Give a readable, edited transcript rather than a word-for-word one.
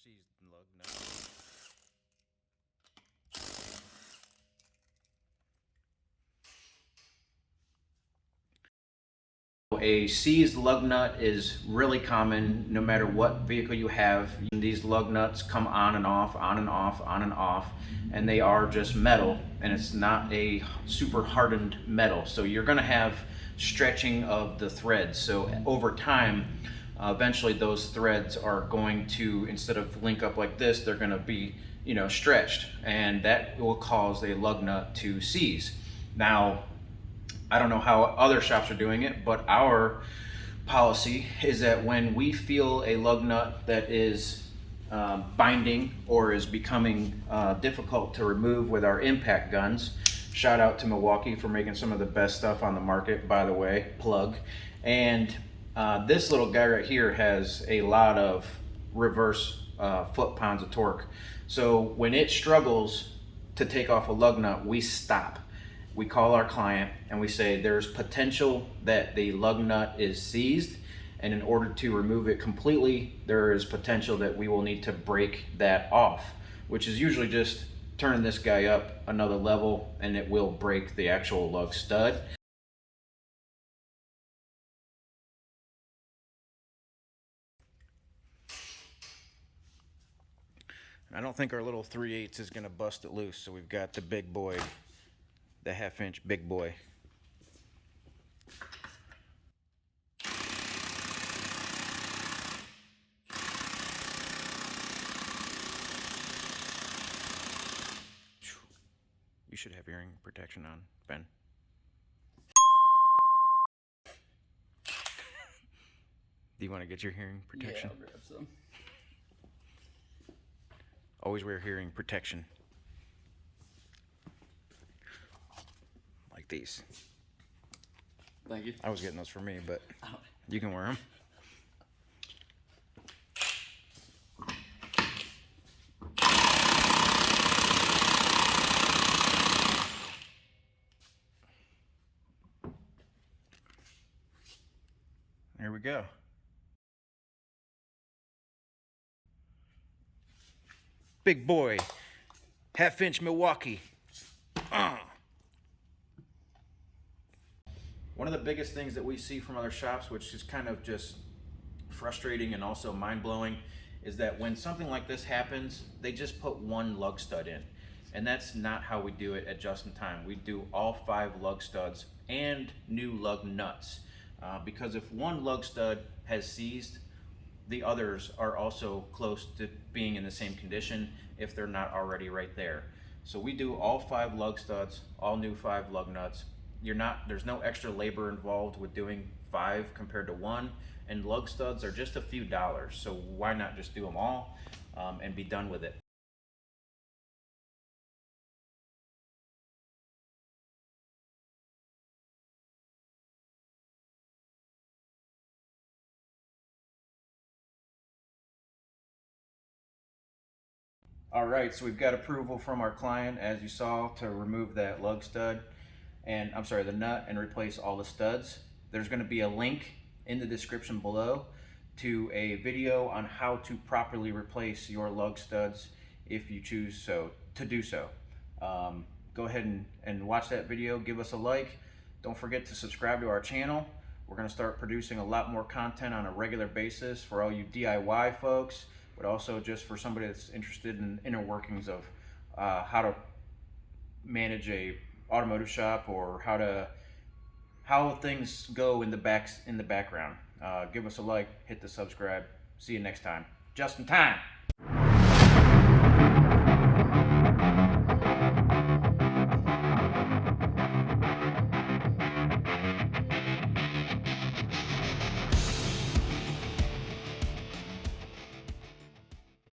seized lug nut. A seized lug nut is really common no matter what vehicle you have. These lug nuts come on and off, on and off, on and off, and they are just metal, and it's not a super hardened metal. So you're gonna have stretching of the threads. So over time, eventually those threads are going to, instead of link up like this, they're gonna be, stretched, and that will cause a lug nut to seize. Now, I don't know how other shops are doing it, but our policy is that when we feel a lug nut that is binding or is becoming difficult to remove with our impact guns, shout out to Milwaukee for making some of the best stuff on the market, by the way, plug. And this little guy right here has a lot of reverse foot-pounds of torque. So when it struggles to take off a lug nut, we stop. We call our client and we say there's potential that the lug nut is seized, and in order to remove it completely, there is potential that we will need to break that off, which is usually just turning this guy up another level, and it will break the actual lug stud. I don't think our little 3/8 is gonna bust it loose, so we've got the big boy, the 1/2 inch big boy. You should have hearing protection on, Ben. Do you want to get your hearing protection? Yeah, I'll grab some. Always wear hearing protection. Like these. Thank you. I was getting those for me, but you can wear them. There we go. Big boy, 1/2 inch Milwaukee. One of the biggest things that we see from other shops, which is kind of just frustrating and also mind-blowing, is that when something like this happens, they just put one lug stud in. And that's not how we do it at Just-N-Tyme. We do all 5 lug studs and new lug nuts. Because if one lug stud has seized, the others are also close to being in the same condition if they're not already right there. So we do all 5 lug studs, all new 5 lug nuts. There's no extra labor involved with doing 5 compared to 1, and lug studs are just a few dollars. So why not just do them all and be done with it? All right, so we've got approval from our client, as you saw, to remove that lug stud, and I'm sorry, the nut, and replace all the studs. There's going to be a link in the description below to a video on how to properly replace your lug studs if you choose to do so. Go ahead and watch that video, give us a like. Don't forget to subscribe to our channel. We're going to start producing a lot more content on a regular basis for all you DIY folks, but also just for somebody that's interested in inner workings of how to manage a automotive shop, or how things go in the background. Give us a like, hit the subscribe. See you next time. Just in time.